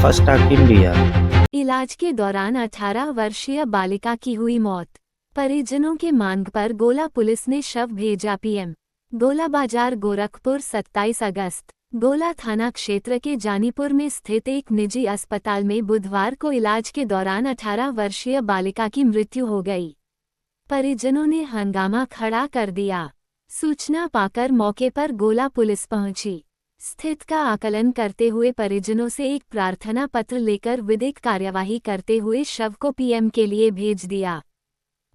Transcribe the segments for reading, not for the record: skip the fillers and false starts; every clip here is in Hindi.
फर्स्ट टाक इंडिया। इलाज के दौरान 18 वर्षीय बालिका की हुई मौत। परिजनों के मांग पर गोला पुलिस ने शव भेजा पीएम। गोला बाजार गोरखपुर 27 अगस्त। गोला थाना क्षेत्र के जानीपुर में स्थित एक निजी अस्पताल में बुधवार को इलाज के दौरान 18 वर्षीय बालिका की मृत्यु हो गई। परिजनों ने हंगामा खड़ा कर दिया। सूचना पाकर मौके पर गोला पुलिस पहुंची। स्थिति का आकलन करते हुए परिजनों से एक प्रार्थना पत्र लेकर विधिक कार्यवाही करते हुए शव को पीएम के लिए भेज दिया।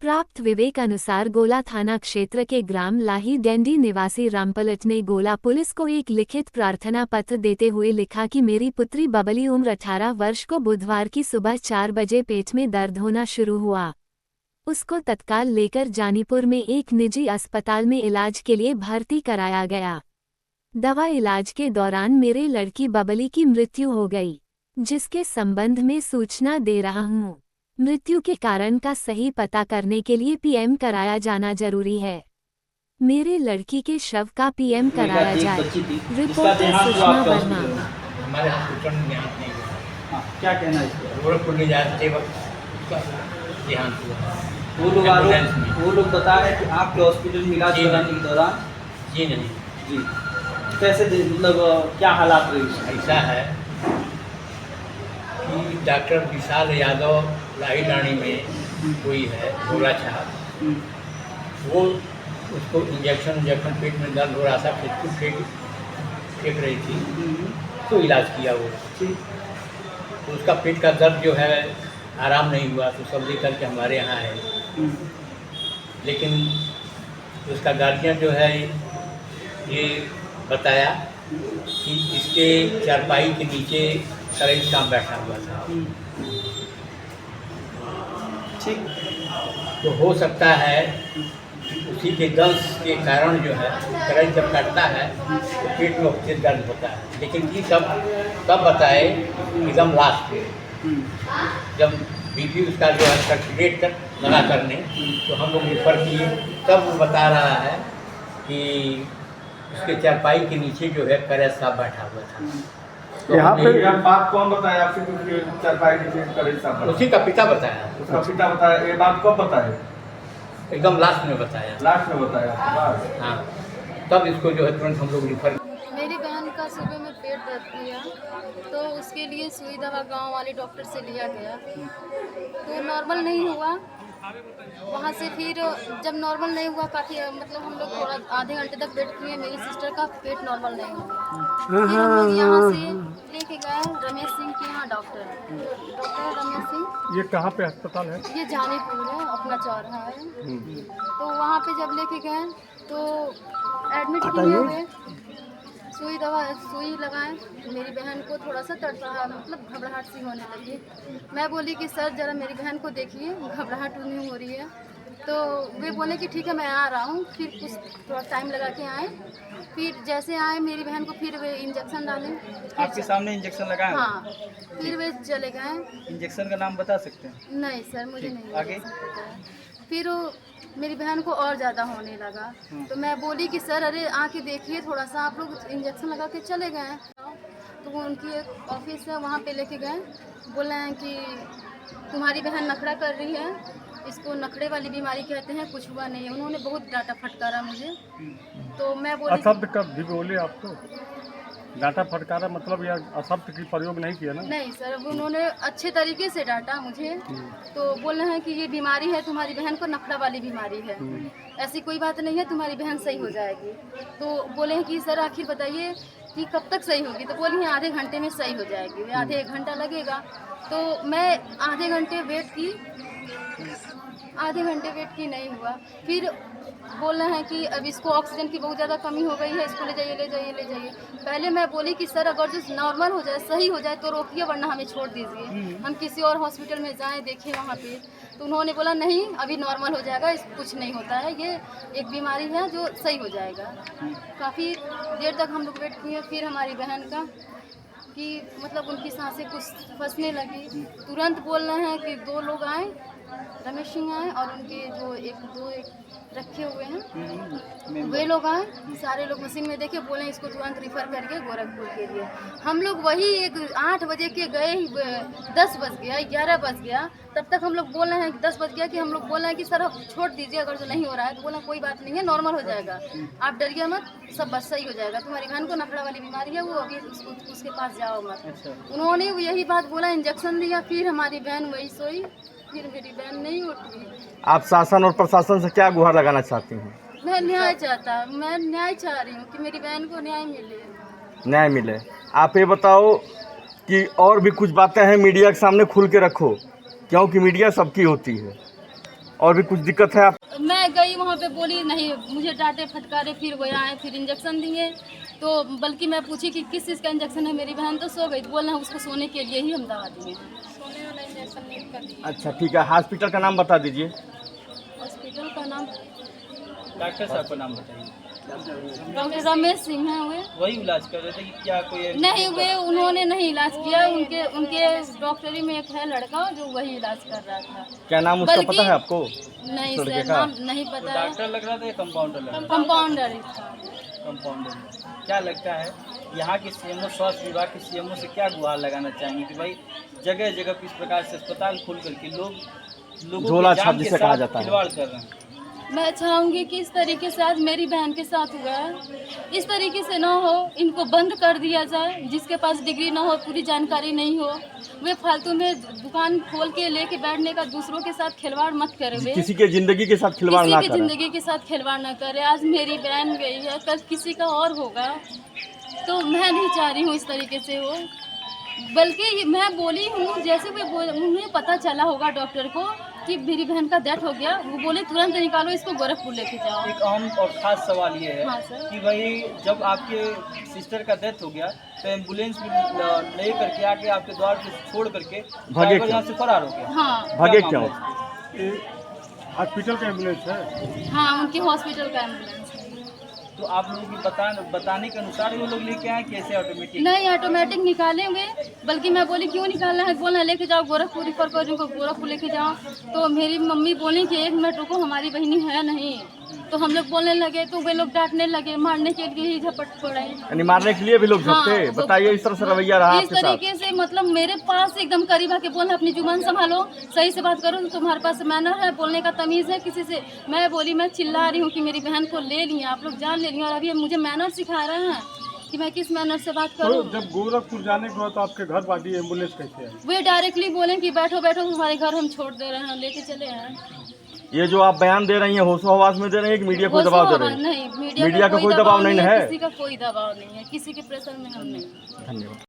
प्राप्त विवेक अनुसार गोला थाना क्षेत्र के ग्राम लाही डेंडी निवासी रामपलट ने गोला पुलिस को एक लिखित प्रार्थना पत्र देते हुए लिखा कि मेरी पुत्री बबली उम्र 18 वर्ष को बुधवार की सुबह 4 बजे पेट में दर्द होना शुरू हुआ। उसको तत्काल लेकर जानीपुर में एक निजी अस्पताल में इलाज के लिए भर्ती कराया गया। दवा इलाज के दौरान मेरे लड़की बबली की मृत्यु हो गई, जिसके संबंध में सूचना दे रहा हूँ। मृत्यु के कारण का सही पता करने के लिए पीएम कराया जाना जरूरी है। मेरे लड़की के शव का पीएम कराया जाए। रिपोर्टर सुषमा वर्मा। हमारे हॉस्पिटल में देहांत नहीं हुआ। क्या कहना है इसका? गोरखपुर ले जाते वक्त देहांत हुआ। वो लोग बता रहे हैं कि आपके हॉस्पिटल में इलाज कराने के दौरान जी नहीं जी कैसे मतलब क्या हालात रही? ऐसा है कि डॉक्टर विशाल यादव लाही डाणी में कोई है गोला छाप, वो उसको इंजेक्शन पेट में दर्द हो रहा था, फेंक रही थी, तो इलाज किया वो। तो उसका पेट का दर्द जो है आराम नहीं हुआ, तो सब लेकर के हमारे यहाँ है। लेकिन उसका गार्जियन जो है ये बताया कि इसके चारपाई के नीचे सरई काम बैठा हुआ था। ठीक, तो हो सकता है उसी के दंश के कारण जो है करंट जब कटता है तो पेट में उससे दर्द होता है। लेकिन ये सब तब बताए एकदम लास्ट में, जब बीपी उसका जो है सर्कुलेट लगा करने, तो हम लोग रेफर किए, तब वो बता रहा है कि उसके चारपाई के नीचे जो है करेज साहब बैठा हुआ था। तो यहाँ पे बात कौन बताया आपसे? चारपाई नीचे करेज साहब उसी का पिता बताया। उसका पिता बताया। ये बात कब बताया? एकदम लास्ट में बताया। लास्ट में बताया? हाँ, तब इसको जो है तुरंत हम लोग रिफर। मेरी बहन का सुबह में पेट दर्द किया, तो उसके लिए सुई दवा गांव वाले डॉक्टर से लिया गया, तो नॉर्मल नहीं हुआ। वहाँ से फिर जब नॉर्मल नहीं हुआ, काफ़ी मतलब हम लोग थोड़ा आधे घंटे तक वेट किए, मेरी सिस्टर का पेट नॉर्मल नहीं हुआ। फिर हम लोग यहाँ से लेके गए रमेश सिंह के यहाँ, डॉक्टर रमेश सिंह। ये कहाँ पे अस्पताल है? ये जानीपुर है, अपना चौराहा है। तो वहाँ पे जब लेके गए तो एडमिट किए हुए, सुई लगाएं। मेरी बहन को थोड़ा सा तड़तड़ा, मतलब घबराहट सी होने लगी। मैं बोली कि सर ज़रा मेरी बहन को देखिए, घबराहट नहीं हो रही है। तो वे बोले कि ठीक है मैं आ रहा हूँ। फिर कुछ थोड़ा टाइम लगा के आए। फिर जैसे आए मेरी बहन को फिर वे इंजेक्शन डाले। आपके सामने इंजेक्शन लगाया? हाँ, फिर वे चले गए। इंजेक्शन का नाम बता सकते हैं? नहीं सर, मुझे नहीं आगे? फिर मेरी बहन को और ज़्यादा होने लगा। तो मैं बोली कि सर अरे आके देखिए थोड़ा सा, आप लोग इंजेक्शन लगा के चले गए। तो वो उनकी एक ऑफिस है, वहाँ पे लेके गए। बोले हैं कि तुम्हारी बहन नखड़ा कर रही है, इसको नखड़े वाली बीमारी कहते हैं, कुछ हुआ नहीं है। उन्होंने बहुत डांटा फटकारा मुझे। तो मैं बोली अशब्द कब भी बोले आपको? डांटा फटकारा मतलब या अशब्द की प्रयोग नहीं किया ना? नहीं सर, उन्होंने अच्छे तरीके से डांटा मुझे। तो बोल रहे हैं कि ये बीमारी है, तुम्हारी बहन को नखड़ा वाली बीमारी है, ऐसी कोई बात नहीं है, तुम्हारी बहन सही हो जाएगी। तो बोले हैं कि सर आखिर बताइए कि कब तक सही होगी? तो बोली हैं आधे घंटे में सही हो जाएगी। आधे एक घंटा लगेगा। तो मैं आधे घंटे वेट की, नहीं हुआ। फिर बोल रहे हैं कि अब इसको ऑक्सीजन की बहुत ज़्यादा कमी हो गई है, इसको ले जाइए। पहले मैं बोली कि सर अगर जो नॉर्मल हो जाए, सही हो जाए तो रोकिए, वरना हमें छोड़ दीजिए, हम किसी और हॉस्पिटल में जाएं, देखें वहाँ पे। तो उन्होंने बोला नहीं, अभी नॉर्मल हो जाएगा, इस कुछ नहीं होता है, ये एक बीमारी है जो सही हो जाएगा। काफ़ी देर तक हम लोग वेट किए। फिर हमारी बहन का कि मतलब उनकी सांसें कुछ फंसने लगी। तुरंत बोल रहे हैं कि 2 लोग आए, रमेश सिंह आए और उनके जो एक रखे हुए हैं, वे लोग आए, सारे लोग मशीन में देखे, बोले इसको तुरंत रिफर करके गोरखपुर के लिए। हम लोग वही 8 बजे के गए, 10 बज गया, 11 बज गया, तब तक हम लोग बोल रहे हैं कि 10 बज गया कि हम लोग बोल रहे हैं कि सर आप छोड़ दीजिए, अगर जो नहीं हो रहा है तो बोला कोई बात नहीं है, नॉर्मल हो जाएगा, आप डरिए मत, सब बस सही हो जाएगा, तुम्हारी बहन को नफड़ा वाली बीमारी है, वो अभी उसके पास जाओ मत। उन्होंने यही बात बोला, इंजेक्शन दिया, फिर हमारी बहन वही सोई, फिर मेरी बहन नहीं उठी। आप शासन और प्रशासन से क्या गुहार लगाना चाहती हैं? मैं न्याय चाह रही हूँ कि मेरी बहन को न्याय मिले। न्याय मिले। आप ये बताओ कि और भी कुछ बातें हैं मीडिया के सामने खुल के रखो, क्योंकि मीडिया सबकी होती है। और भी कुछ दिक्कत है? आप मैं गई वहाँ पे, बोली नहीं, मुझे डांटे फटकारे, फिर वो आए, फिर इंजेक्शन दिए, तो बल्कि मैं पूछी कि किस चीज़ का इंजेक्शन है, मेरी बहन तो सो गई, तो बोल रहे हैं उसको सोने के लिए ही हम दवा दिए, सोने वाला इंजेक्शन नहीं कर दिया। अच्छा ठीक है, हॉस्पिटल का नाम बता दीजिए। हॉस्पिटल का नाम डॉक्टर साहब का नाम बताइए। डॉक्टर रमेश सिंह है, वे वही इलाज कर रहे थे कि क्या कोई नहीं, वे उन्होंने नहीं इलाज किया, उनके डॉक्टरी में एक है लड़का जो वही इलाज कर रहा था। क्या नाम उसका पता है आपको? नहीं लड़के सर, का? नाम नहीं पता है। डॉक्टर लग रहा था या कंपाउंडर लग रहा कंपाउंडर ही था। था? कंपाउंडर। क्या लगता है यहाँ के सीएमओ, स्वास्थ्य विभाग के सीएमओ से क्या गुहार लगाना चाहेंगे कि भाई जगह जगह किस प्रकार से अस्पताल खोल करके लोगों झोला की छाप जान के जिसे कहा साथ जाता है। खिलवाड़ कर रहे हैं? मैं चाहूँगी कि इस तरीके से आज मेरी बहन के साथ हुआ है, इस तरीके से ना हो, इनको बंद कर दिया जाए। जिसके पास डिग्री ना हो, पूरी जानकारी नहीं हो, वे फालतू में दुकान खोल के लेके बैठने का, दूसरों के साथ खिलवाड़ मत करे। वे किसी के जिंदगी के साथ खिलवाड़ ना किसी की करें। जिंदगी के साथ खिलवाड़ ना करे। आज मेरी बहन गई है, कल किसी का और होगा, तो मैं नहीं चाह रही हूँ इस तरीके से हो। बल्कि मैं बोली हूँ, जैसे उन्हें पता चला होगा डॉक्टर को कि मेरी बहन का डेथ हो गया, वो बोले तुरंत निकालो इसको, गोरखपुर लेके जाओ। एक अहम और खास सवाल ये है हाँ सर। कि भाई जब आपके सिस्टर का डेथ हो गया तो एम्बुलेंस भी ले करके आके आपके द्वार पे छोड़ करके ड्राइवर यहाँ से फरार हो गया। हाँ भागे क्या क्यों? मामला है? ये हॉस्पिटल का एम्बुलेंस है। हाँ, उनकी हॉस्पिटल का एम्बुलेंस है। तो आप लोगों की बताने के अनुसार वो लोग लेके आए, कैसे ऑटोमेटिक? नहीं, ऑटोमेटिक निकालेंगे। बल्कि मैं बोली क्यों निकालना है, बोला लेके जाओ गोरखपुर, रिफर कर को गोरखपुर लेके जाओ। तो मेरी मम्मी बोली कि 1 मिनट रुको, हमारी बहनी है नहीं। तो हम लोग बोलने लगे, तो वे लोग डांटने लगे, मारने के लिए ही झपट पड़े। यानी मारने के लिए भी लोग झपटे? हाँ, बताइए, इस तरह से रवैया रहा इस आपके साथ? तरीके से, मतलब मेरे पास एकदम करीब आके बोला अपनी जुबान संभालो, सही से बात करो, तुम्हारे पास मैनर है, बोलने का तमीज़ है किसी से। मैं बोली मैं चिल्ला रही हूँ कि मेरी बहन को ले लिए, आप लोग जान ले लिए, और अभी मुझे मैनर सिखा रहे हैं कि मैं किस मैनर से बात तो करूँ। जब गोरखपुर जाने के बाद तो आपके घर वाली एम्बुलेंस कैसे है? वे डायरेक्टली बोले कि बैठो बैठो, तुम्हारे घर हम छोड़ दे रहे हैं, लेके चले हैं। ये जो आप बयान दे रही हैं, होशो हवास में दे रही हैं कि मीडिया को दबाव दे रही हैं? नहीं, मीडिया का कोई दबाव नहीं है। किसी का कोई दबाव नहीं है, किसी के प्रेशर में हम नहीं। धन्यवाद।